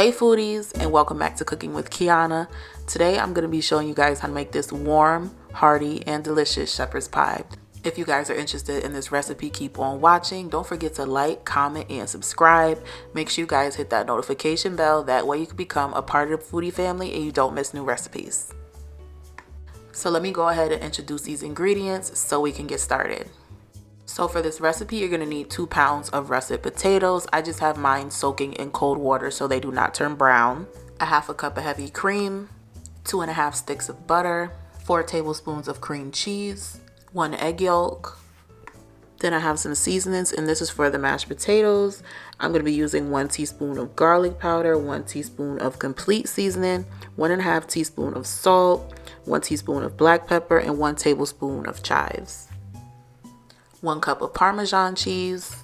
Hey foodies, and welcome back to Cooking with Kiana. Today I'm going to be showing you guys how to make this warm, hearty, and delicious shepherd's pie. If you guys are interested in this recipe, keep on watching. Don't forget to like, comment, and subscribe. Make sure you guys hit that notification bell. That way you can become a part of the foodie family and you don't miss new recipes. So let me go ahead and introduce these ingredients so we can get started. So for this recipe, you're going to need 2 pounds of russet potatoes. I just have mine soaking in cold water so they do not turn brown. A half a cup of heavy cream, 2.5 sticks of butter, 4 tablespoons of cream cheese, 1 egg yolk. Then I have some seasonings, and this is for the mashed potatoes. I'm going to be using 1 teaspoon of garlic powder, 1 teaspoon of complete seasoning, 1.5 teaspoon of salt, 1 teaspoon of black pepper, and 1 tablespoon of chives. 1 cup of Parmesan cheese,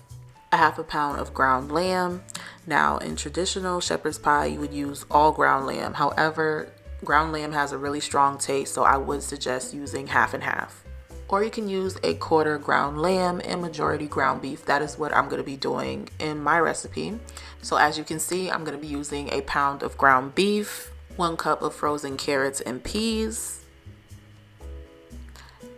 a half a pound of ground lamb. Now in traditional shepherd's pie, you would use all ground lamb. However, ground lamb has a really strong taste, so I would suggest using half and half. Or you can use a quarter ground lamb and majority ground beef. That is what I'm going to be doing in my recipe. So as you can see, I'm going to be using a pound of ground beef, 1 cup of frozen carrots and peas,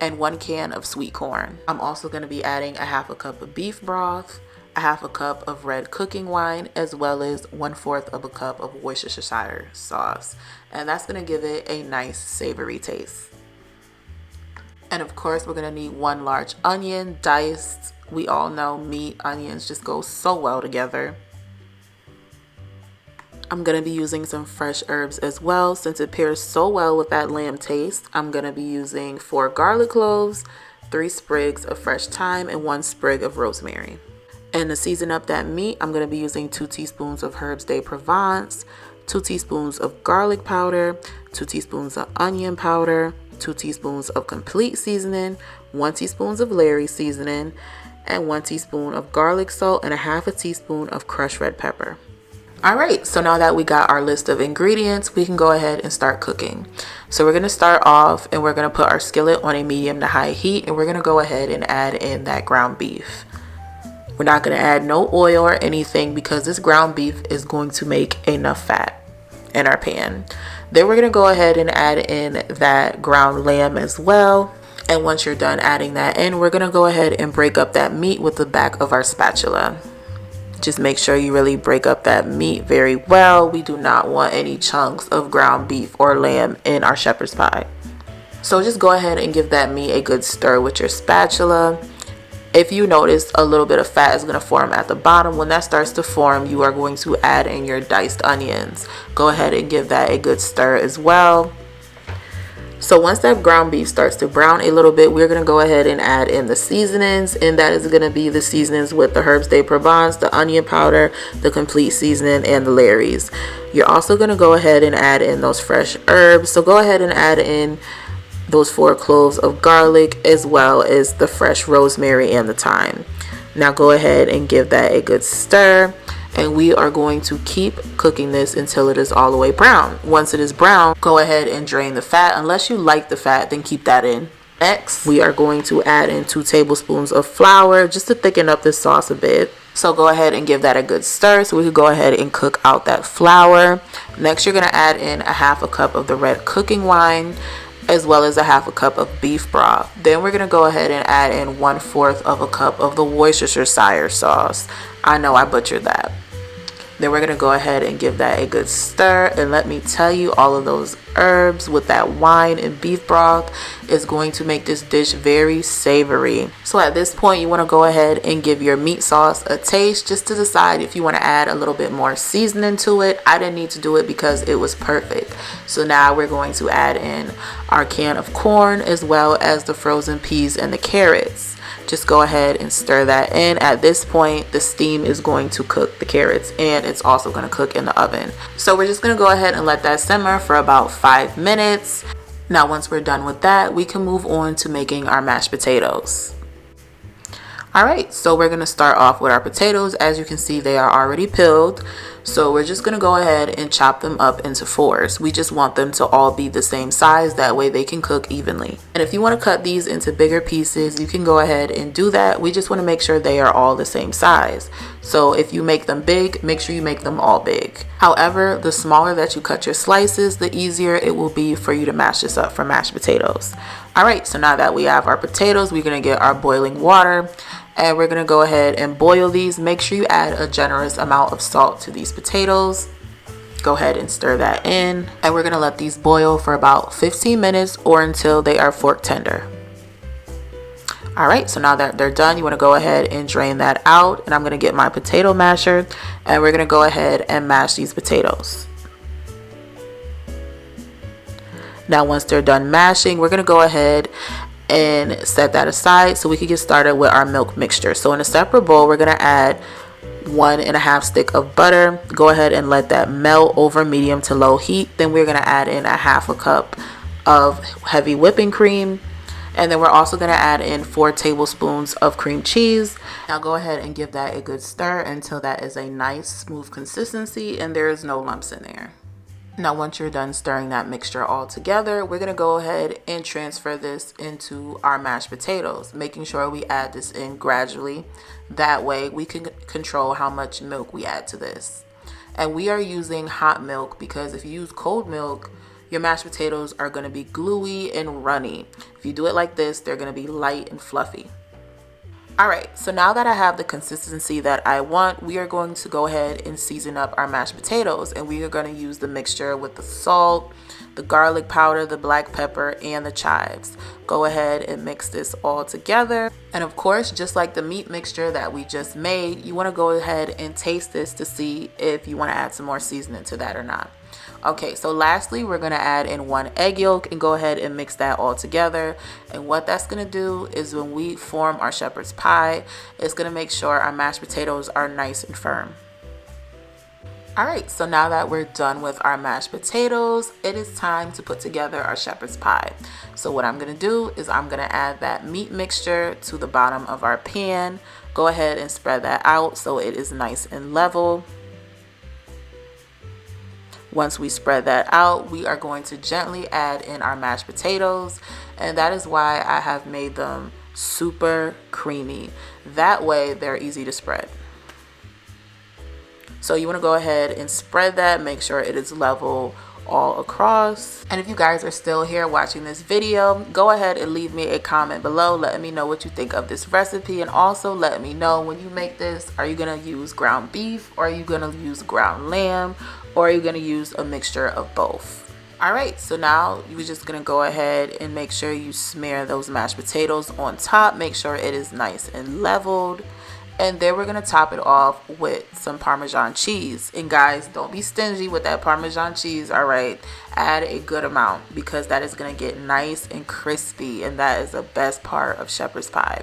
and 1 can of sweet corn. I'm also going to be adding a half a cup of beef broth, a half a cup of red cooking wine, as well as 1/4 of a cup of Worcestershire sauce. And that's going to give it a nice savory taste. And of course, we're going to need 1 large onion, diced. We all know meat, onions just go so well together. I'm going to be using some fresh herbs as well since it pairs so well with that lamb taste. I'm going to be using 4 garlic cloves, 3 sprigs of fresh thyme, and 1 sprig of rosemary. And to season up that meat, I'm going to be using 2 teaspoons of herbs de Provence, 2 teaspoons of garlic powder, 2 teaspoons of onion powder, 2 teaspoons of complete seasoning, 1 teaspoon of Lawrys seasoning, and 1 teaspoon of garlic salt, and a half a teaspoon of crushed red pepper. Alright, so now that we got our list of ingredients, we can go ahead and start cooking. So we're going to start off and we're going to put our skillet on a medium to high heat, and we're going to go ahead and add in that ground beef. We're not going to add no oil or anything because this ground beef is going to make enough fat in our pan. Then we're going to go ahead and add in that ground lamb as well. And once you're done adding that in, we're going to go ahead and break up that meat with the back of our spatula. Just make sure you really break up that meat very well. We do not want any chunks of ground beef or lamb in our shepherd's pie. So just go ahead and give that meat a good stir with your spatula. If you notice a little bit of fat is going to form at the bottom, when that starts to form, you are going to add in your diced onions. Go ahead and give that a good stir as well. So once that ground beef starts to brown a little bit, we're going to go ahead and add in the seasonings, and that is going to be the seasonings with the herbs de Provence, the onion powder, the complete seasoning, and the Lawrys. You're also going to go ahead and add in those fresh herbs. So go ahead and add in those 4 cloves of garlic as well as the fresh rosemary and the thyme. Now go ahead and give that a good stir. And we are going to keep cooking this until it is all the way brown. Once it is brown, go ahead and drain the fat. Unless you like the fat, then keep that in. Next, we are going to add in 2 tablespoons of flour just to thicken up the sauce a bit. So go ahead and give that a good stir so we can go ahead and cook out that flour. Next, you're going to add in a half a cup of the red cooking wine, as well as a half a cup of beef broth. Then we're going to go ahead and add in 1/4 of a cup of the Worcestershire sauce. I know I butchered that. Then we're going to go ahead and give that a good stir, and let me tell you, all of those herbs with that wine and beef broth is going to make this dish very savory. So at this point, you want to go ahead and give your meat sauce a taste just to decide if you want to add a little bit more seasoning to it. I didn't need to do it because it was perfect. So now we're going to add in our can of corn as well as the frozen peas and the carrots. Just go ahead and stir that in. At this point, the steam is going to cook the carrots, and it's also going to cook in the oven. So we're just going to go ahead and let that simmer for about 5 minutes. Now once we're done with that, we can move on to making our mashed potatoes. Alright, so we're going to start off with our potatoes. As you can see, they are already peeled. So we're just going to go ahead and chop them up into fours. We just want them to all be the same size, that way they can cook evenly. And if you want to cut these into bigger pieces, you can go ahead and do that. We just want to make sure they are all the same size. So if you make them big, make sure you make them all big. However, the smaller that you cut your slices, the easier it will be for you to mash this up for mashed potatoes. All right, so now that we have our potatoes, we're going to get our boiling water. And we're going to go ahead and boil these. Make sure you add a generous amount of salt to these potatoes. Go ahead and stir that in. And we're going to let these boil for about 15 minutes or until they are fork tender. All right, so now that they're done, you want to go ahead and drain that out. And I'm going to get my potato masher and we're going to go ahead and mash these potatoes. Now, once they're done mashing, we're going to go ahead and set that aside so we can get started with our milk mixture. So in a separate bowl, we're going to add 1.5 stick of butter. Go ahead and let that melt over medium to low heat. Then we're going to add in 1/2 cup of heavy whipping cream. And then we're also going to add in 4 tablespoons of cream cheese. Now go ahead and give that a good stir until that is a nice smooth consistency and there is no lumps in there. Now once you're done stirring that mixture all together, we're going to go ahead and transfer this into our mashed potatoes, making sure we add this in gradually. That way we can control how much milk we add to this. And we are using hot milk because if you use cold milk, your mashed potatoes are going to be gluey and runny. If you do it like this, they're going to be light and fluffy. Alright, so now that I have the consistency that I want, we are going to go ahead and season up our mashed potatoes. And we are going to use the mixture with the salt, the garlic powder, the black pepper, and the chives. Go ahead and mix this all together. And of course, just like the meat mixture that we just made, you want to go ahead and taste this to see if you want to add some more seasoning to that or not. Okay, so lastly, we're going to add in 1 egg yolk and go ahead and mix that all together. And what that's going to do is when we form our shepherd's pie, it's going to make sure our mashed potatoes are nice and firm. Alright, so now that we're done with our mashed potatoes, it is time to put together our shepherd's pie. So what I'm going to do is I'm going to add that meat mixture to the bottom of our pan. Go ahead and spread that out so it is nice and level. Once we spread that out, we are going to gently add in our mashed potatoes, and that is why I have made them super creamy. That way they're easy to spread. So you want to go ahead and spread that, make sure it is level all across. And if you guys are still here watching this video, go ahead and leave me a comment below letting me know what you think of this recipe, and also let me know when you make this, are you going to use ground beef or are you going to use ground lamb? Or are you going to use a mixture of both? Alright, so now you're just going to go ahead and make sure you smear those mashed potatoes on top. Make sure it is nice and leveled. And then we're going to top it off with some Parmesan cheese. And guys, don't be stingy with that Parmesan cheese, alright? Add a good amount because that is going to get nice and crispy. And that is the best part of shepherd's pie.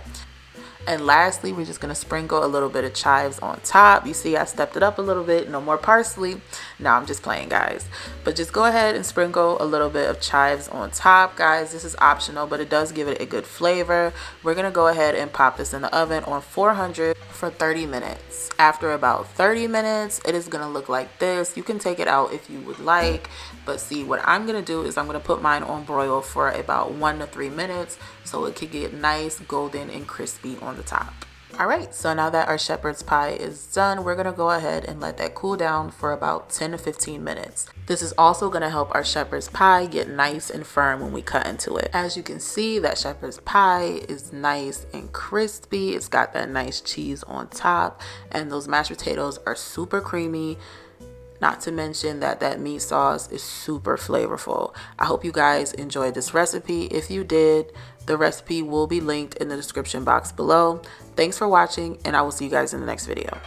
And lastly, we're just going to sprinkle a little bit of chives on top. You see, I stepped it up a little bit. No more parsley. No, I'm just playing, guys. But just go ahead and sprinkle a little bit of chives on top, guys. This is optional, but it does give it a good flavor. We're going to go ahead and pop this in the oven on 400 for 30 minutes. After about 30 minutes, it is going to look like this. You can take it out if you would like. But see, what I'm going to do is I'm going to put mine on broil for about 1 to 3 minutes so it can get nice, golden, and crispy on the top. Alright, so now that our shepherd's pie is done, we're going to go ahead and let that cool down for about 10 to 15 minutes. This is also going to help our shepherd's pie get nice and firm when we cut into it. As you can see, that shepherd's pie is nice and crispy. It's got that nice cheese on top, and those mashed potatoes are super creamy. Not to mention that that meat sauce is super flavorful. I hope you guys enjoyed this recipe. If you did, the recipe will be linked in the description box below. Thanks for watching, and I will see you guys in the next video.